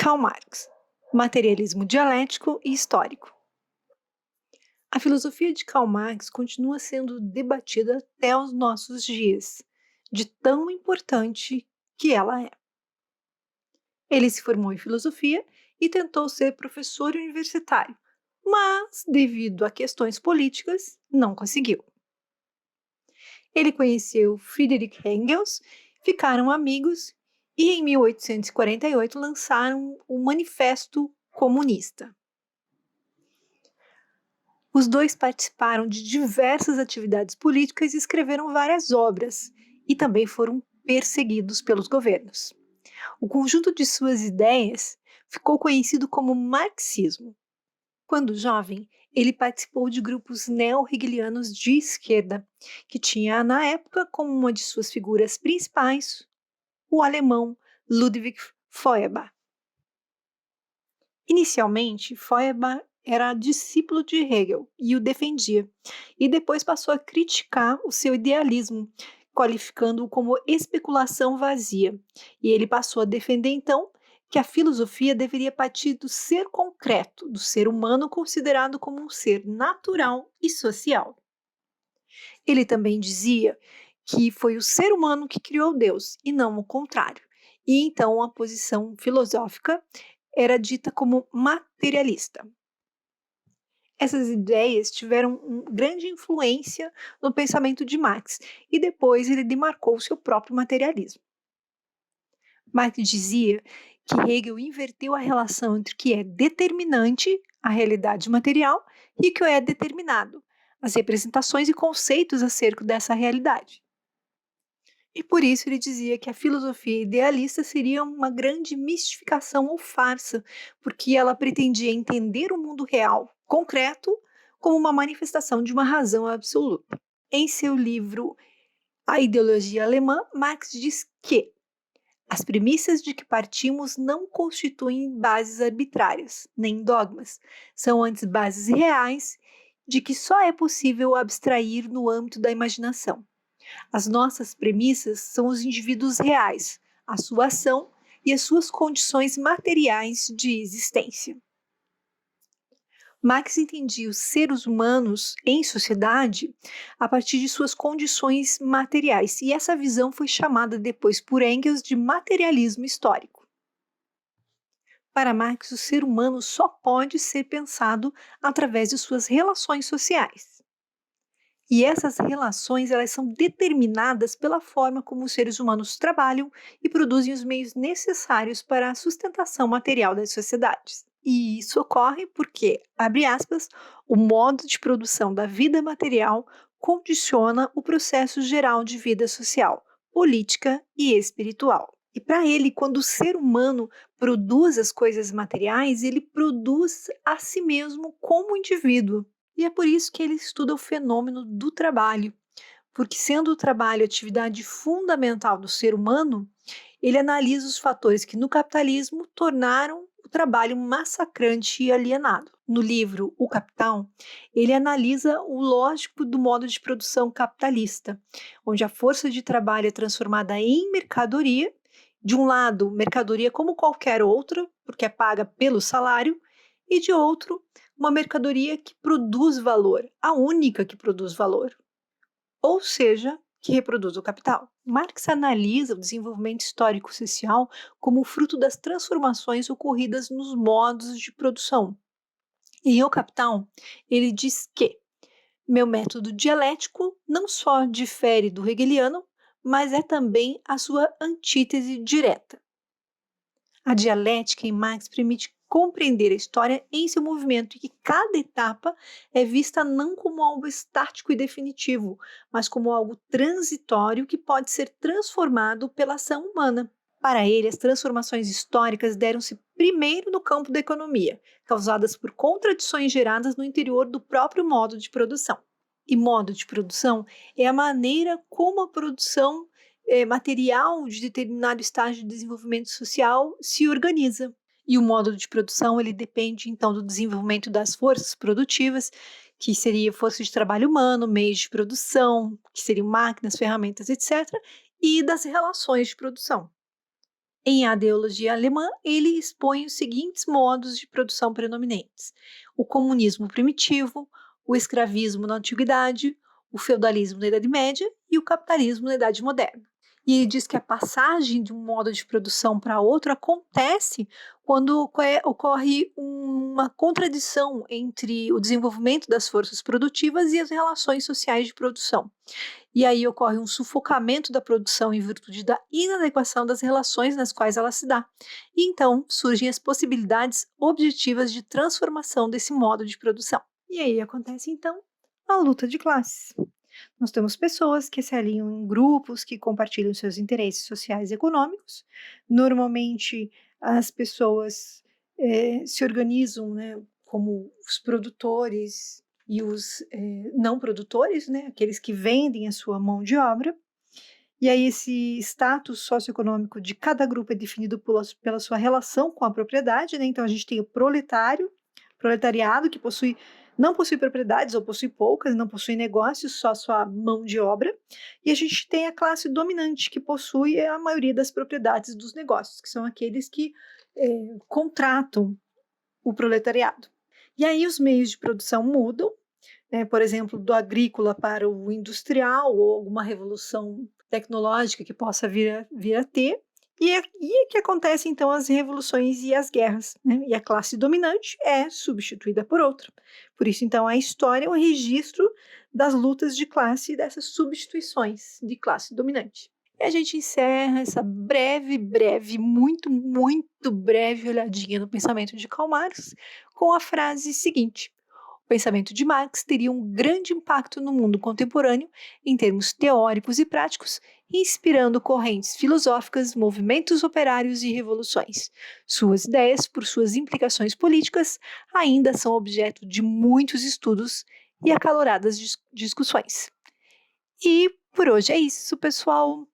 Karl Marx, materialismo dialético e histórico. A filosofia de Karl Marx continua sendo debatida até os nossos dias, de tão importante que ela é. Ele se formou em filosofia e tentou ser professor universitário, mas, devido a questões políticas, não conseguiu. Ele conheceu Friedrich Engels, ficaram amigos e, em 1848, lançaram o Manifesto Comunista. Os dois participaram de diversas atividades políticas e escreveram várias obras, e também foram perseguidos pelos governos. O conjunto de suas ideias ficou conhecido como marxismo. Quando jovem, ele participou de grupos neo-hegelianos de esquerda, que tinha na época como uma de suas figuras principais o alemão Ludwig Feuerbach. Inicialmente, Feuerbach era discípulo de Hegel e o defendia, e depois passou a criticar o seu idealismo, qualificando-o como especulação vazia. E ele passou a defender, então, que a filosofia deveria partir do ser concreto, do ser humano considerado como um ser natural e social. Ele também dizia que foi o ser humano que criou Deus, e não o contrário. E então a posição filosófica era dita como materialista. Essas ideias tiveram grande influência no pensamento de Marx e depois ele demarcou seu próprio materialismo. Marx dizia que Hegel inverteu a relação entre o que é determinante, a realidade material, e o que é determinado, as representações e conceitos acerca dessa realidade. E por isso ele dizia que a filosofia idealista seria uma grande mistificação ou farsa, porque ela pretendia entender o mundo real, concreto, como uma manifestação de uma razão absoluta. Em seu livro A Ideologia Alemã, Marx diz que as premissas de que partimos não constituem bases arbitrárias, nem dogmas, são antes bases reais de que só é possível abstrair no âmbito da imaginação. As nossas premissas são os indivíduos reais, a sua ação e as suas condições materiais de existência. Marx entendia os seres humanos em sociedade a partir de suas condições materiais, e essa visão foi chamada depois por Engels de materialismo histórico. Para Marx, o ser humano só pode ser pensado através de suas relações sociais. E essas relações elas são determinadas pela forma como os seres humanos trabalham e produzem os meios necessários para a sustentação material das sociedades. E isso ocorre porque, abre aspas, o modo de produção da vida material condiciona o processo geral de vida social, política e espiritual. E para ele, quando o ser humano produz as coisas materiais, ele produz a si mesmo como indivíduo. E é por isso que ele estuda o fenômeno do trabalho, porque sendo o trabalho a atividade fundamental do ser humano, ele analisa os fatores que no capitalismo tornaram o trabalho massacrante e alienado. No livro O Capital, ele analisa o lógico do modo de produção capitalista, onde a força de trabalho é transformada em mercadoria, de um lado, mercadoria como qualquer outra, porque é paga pelo salário, e de outro, uma mercadoria que produz valor, a única que produz valor, ou seja, que reproduz o capital. Marx analisa o desenvolvimento histórico-social como fruto das transformações ocorridas nos modos de produção. E em O Capital, ele diz que meu método dialético não só difere do hegeliano, mas é também a sua antítese direta. A dialética em Marx permite compreender a história em seu movimento e que cada etapa é vista não como algo estático e definitivo, mas como algo transitório que pode ser transformado pela ação humana. Para ele, as transformações históricas deram-se primeiro no campo da economia, causadas por contradições geradas no interior do próprio modo de produção. E modo de produção é a maneira como a produção material de determinado estágio de desenvolvimento social se organiza. E o modo de produção ele depende então do desenvolvimento das forças produtivas, que seria força de trabalho humano, meios de produção, que seriam máquinas, ferramentas, etc., e das relações de produção. Em A Ideologia Alemã, ele expõe os seguintes modos de produção predominantes: o comunismo primitivo, o escravismo na Antiguidade, o feudalismo na Idade Média e o capitalismo na Idade Moderna. E ele diz que a passagem de um modo de produção para outro acontece quando ocorre uma contradição entre o desenvolvimento das forças produtivas e as relações sociais de produção. E aí ocorre um sufocamento da produção em virtude da inadequação das relações nas quais ela se dá. E então surgem as possibilidades objetivas de transformação desse modo de produção. E aí acontece então a luta de classes. Nós temos pessoas que se alinham em grupos que compartilham seus interesses sociais e econômicos. Normalmente as pessoas se organizam, né, como os produtores e os não produtores, né, aqueles que vendem a sua mão de obra. E aí esse status socioeconômico de cada grupo é definido pela sua relação com a propriedade, né? Então a gente tem o proletariado que não possui propriedades ou possui poucas, não possui negócios, só sua mão de obra. E a gente tem a classe dominante que possui a maioria das propriedades dos negócios, que são aqueles que contratam o proletariado. E aí os meios de produção mudam, né, por exemplo, do agrícola para o industrial, ou alguma revolução tecnológica que possa vir a ter. E é que acontecem então as revoluções e as guerras, né? E a classe dominante é substituída por outra. Por isso, então, a história é um registro das lutas de classe e dessas substituições de classe dominante. E a gente encerra essa muito, muito breve olhadinha no pensamento de Karl Marx com a frase seguinte: o pensamento de Marx teria um grande impacto no mundo contemporâneo em termos teóricos e práticos, inspirando correntes filosóficas, movimentos operários e revoluções. Suas ideias, por suas implicações políticas, ainda são objeto de muitos estudos e acaloradas discussões. E por hoje é isso, pessoal.